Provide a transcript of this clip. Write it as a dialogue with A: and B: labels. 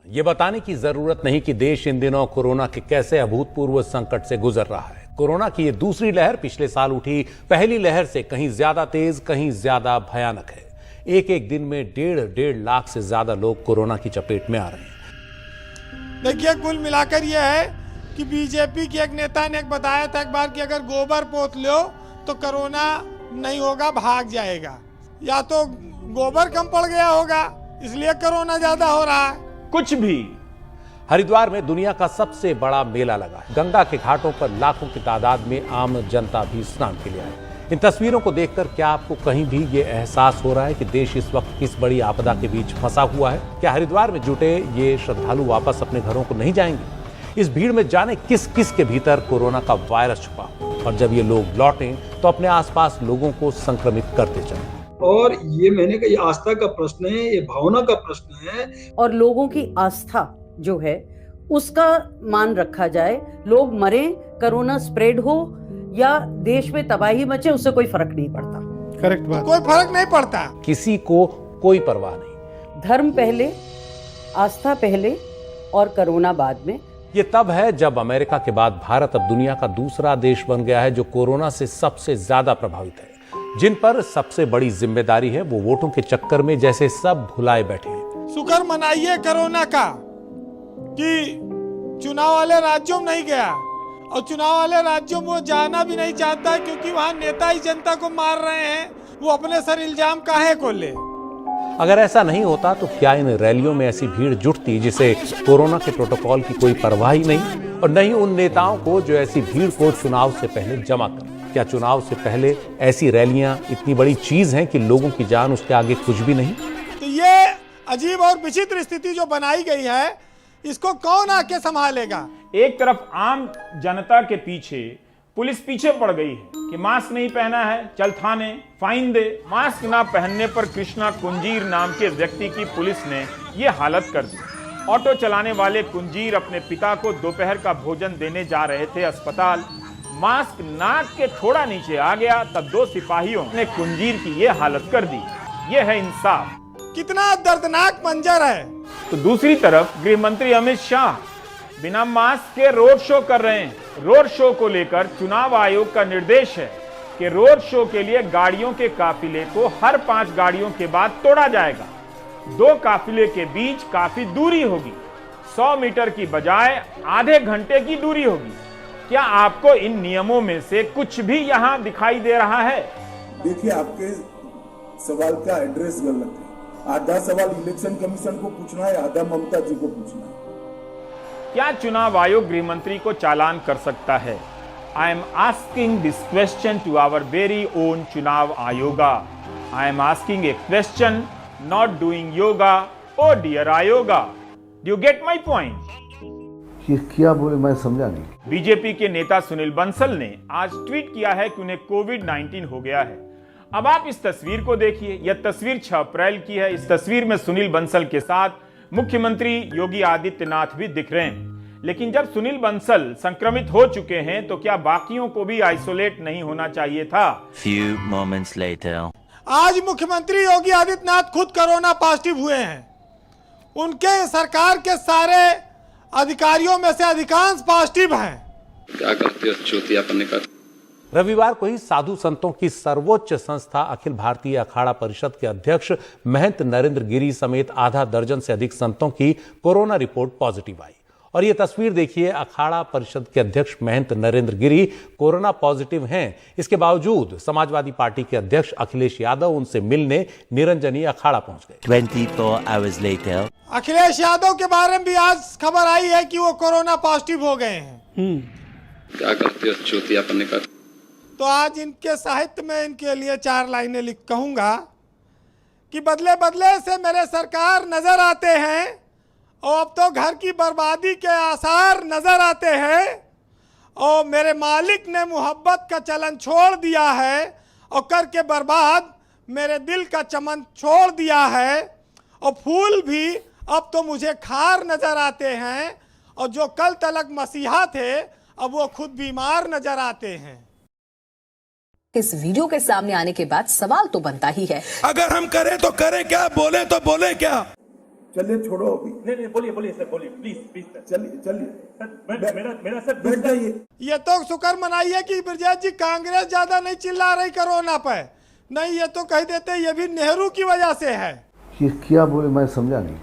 A: ये बताने की जरूरत नहीं कि देश इन दिनों कोरोना के कैसे अभूतपूर्व संकट से गुजर रहा है। कोरोना की ये दूसरी लहर पिछले साल उठी पहली लहर से कहीं ज्यादा तेज, कहीं ज्यादा भयानक है। एक एक दिन में 1.5 लाख से ज्यादा लोग कोरोना की चपेट में आ रहे हैं।
B: देखिए, कुल मिलाकर यह है कि बीजेपी के एक नेता ने बताया था एक बार कि अगर गोबर पोत लो तो कोरोना नहीं होगा, भाग जाएगा। या तो गोबर कम पड़ गया होगा इसलिए कोरोना ज्यादा हो रहा है।
C: कुछ भी।
A: हरिद्वार में दुनिया का सबसे बड़ा मेला लगा है। गंगा के घाटों पर लाखों की तादाद में आम जनता भी स्नान के लिए आई। इन तस्वीरों को देखकर क्या आपको कहीं भी ये एहसास हो रहा है कि देश इस वक्त किस बड़ी आपदा के बीच फंसा हुआ है? क्या हरिद्वार में जुटे ये श्रद्धालु वापस अपने घरों को नहीं जाएंगे? इस भीड़ में जाने किस किस के भीतर कोरोना का वायरस छुपा, और जब ये लोग लौटें तो अपने आसपास लोगों को संक्रमित करते चले।
D: और ये मैंने कहा, ये आस्था का प्रश्न है, ये भावना का प्रश्न है।
E: और लोगों की आस्था जो है उसका मान रखा जाए। लोग मरे, कोरोना स्प्रेड हो या देश में तबाही मचे, उससे कोई फर्क नहीं पड़ता।
B: करेक्ट बात। कोई फर्क नहीं पड़ता,
A: किसी को कोई परवाह नहीं।
E: धर्म पहले, आस्था पहले और कोरोना बाद में।
A: ये तब है जब अमेरिका के बाद भारत अब दुनिया का दूसरा देश बन गया है जो कोरोना से सबसे ज्यादा प्रभावित है। जिन पर सबसे बड़ी जिम्मेदारी है वो वोटों के चक्कर में जैसे सब भुलाए बैठे हैं।
B: शुक्र मनाइए कोरोना का कि चुनाव वाले राज्यों में नहीं गया, और चुनाव वाले राज्यों में वो जाना भी नहीं चाहता क्योंकि वहाँ नेता ही जनता को मार रहे हैं। वो अपने सर इल्जाम काहे को ले?
A: अगर ऐसा नहीं होता तो क्या इन रैलियों में ऐसी भीड़ जुटती जिसे कोरोना के प्रोटोकॉल की कोई परवाह ही नहीं, और नहीं उन नेताओं को जो ऐसी भीड़ को चुनाव से पहले जमा कर। क्या चुनाव से पहले ऐसी रैलियां इतनी बड़ी चीज हैं कि लोगों की जान उसके आगे कुछ भी नहीं?
B: तो ये अजीब और विचित्र स्थिति जो बनाई गई है, इसको कौन आके संभालेगा?
C: एक तरफ आम जनता के पीछे पुलिस पीछे पड़ गई है कि मास्क नहीं पहना है, चल थाने, फाइन दे। मास्क ना पहनने पर कृष्णा कुंजीर नाम के व्यक्ति की पुलिस ने ये हालत कर दी। ऑटो चलाने वाले कुंजीर अपने पिता को दोपहर का भोजन देने जा रहे थे अस्पताल। मास्क नाक के थोड़ा नीचे आ गया, तब 2 सिपाहियों ने कुंजीर की ये हालत कर दी। ये है इंसाफ।
B: कितना दर्दनाक मंजर है।
C: तो दूसरी तरफ गृह मंत्री अमित शाह बिना मास्क के रोड शो कर रहे हैं। रोड शो को लेकर चुनाव आयोग का निर्देश है कि रोड शो के लिए गाड़ियों के काफिले को हर 5 गाड़ियों के बाद तोड़ा जाएगा। 2 काफिले के बीच काफी दूरी होगी, 100 मीटर की बजाय आधे घंटे की दूरी होगी। क्या आपको इन नियमों में से कुछ भी यहाँ दिखाई दे रहा है?
F: देखिए, आपके सवाल का एड्रेस गलत है। आधा सवाल इलेक्शन कमीशन को पूछना है, आधा ममता जी को पूछना है।
C: क्या चुनाव आयोग गृह मंत्री को चालान कर सकता है? I am asking this question to our very own चुनाव आयोगा। I am asking a question, not doing yoga. O dear आयोगा, do you get my point?
G: ये क्या बोले, मैं समझा नहीं।
C: बीजेपी के नेता सुनील बंसल ने आज ट्वीट किया है कि उन्हें कोविड-19 हो गया है। अब आप इस तस्वीर को देखिए। यह तस्वीर 6 अप्रैल की है। इस तस्वीर में सुनील बंसल के साथ मुख्यमंत्री योगी आदित्यनाथ भी दिख रहे हैं। लेकिन जब सुनील बंसल संक्रमित हो चुके हैं तो क्या बाकियों को भी आइसोलेट नहीं होना चाहिए था?
H: Few moments later.
B: आज मुख्यमंत्री योगी आदित्यनाथ खुद कोरोना पॉजिटिव हुए हैं। उनके सरकार के सारे अधिकारियों में से अधिकांश पॉजिटिव हैं।
I: क्या करते हो चूतियापन का?
A: रविवार को ही साधु संतों की सर्वोच्च संस्था अखिल भारतीय अखाड़ा परिषद के अध्यक्ष महंत नरेंद्र गिरी समेत आधा दर्जन से अधिक संतों की कोरोना रिपोर्ट पॉजिटिव आई। और ये तस्वीर देखिए, अखाड़ा परिषद के अध्यक्ष महंत नरेंद्र गिरी कोरोना पॉजिटिव हैं। इसके बावजूद समाजवादी पार्टी के अध्यक्ष अखिलेश यादव उनसे मिलने निरंजनी अखाड़ा पहुंच गए।
H: 24 hours later.
B: अखिलेश यादव के बारे में भी आज खबर आई है कि वो कोरोना पॉजिटिव हो गए हैं।
I: क्या करते हो चूतियापन का?
B: तो आज इनके साहित्य में इनके लिए 4 लाइनें लिख कहूंगा कि बदले बदले से मेरे सरकार नजर आते हैं, और अब तो घर की बर्बादी के आसार नजर आते हैं, और मेरे मालिक ने मोहब्बत का चलन छोड़ दिया है, और करके बर्बाद मेरे दिल का चमन छोड़ दिया है, और फूल भी अब तो मुझे खार नजर आते हैं, और जो कल तलक मसीहा थे अब वो खुद बीमार नजर आते हैं।
J: इस वीडियो के सामने आने के बाद सवाल तो बनता ही है,
K: अगर हम करें तो करें क्या, बोले तो बोले क्या?
F: चलिए छोड़ो अभी।
K: नहीं बोलिए सर, बोलिए प्लीज सर।
F: चलिए
K: मेरा सर
F: बैठ जाइए।
B: ये तो शुक्र मनाइए कि ब्रजेश जी कांग्रेस ज्यादा नहीं चिल्ला रही कोरोना पे, नहीं ये तो कह देते ये भी नेहरू की वजह से है।
G: ये क्या बोले मैं समझा नहीं।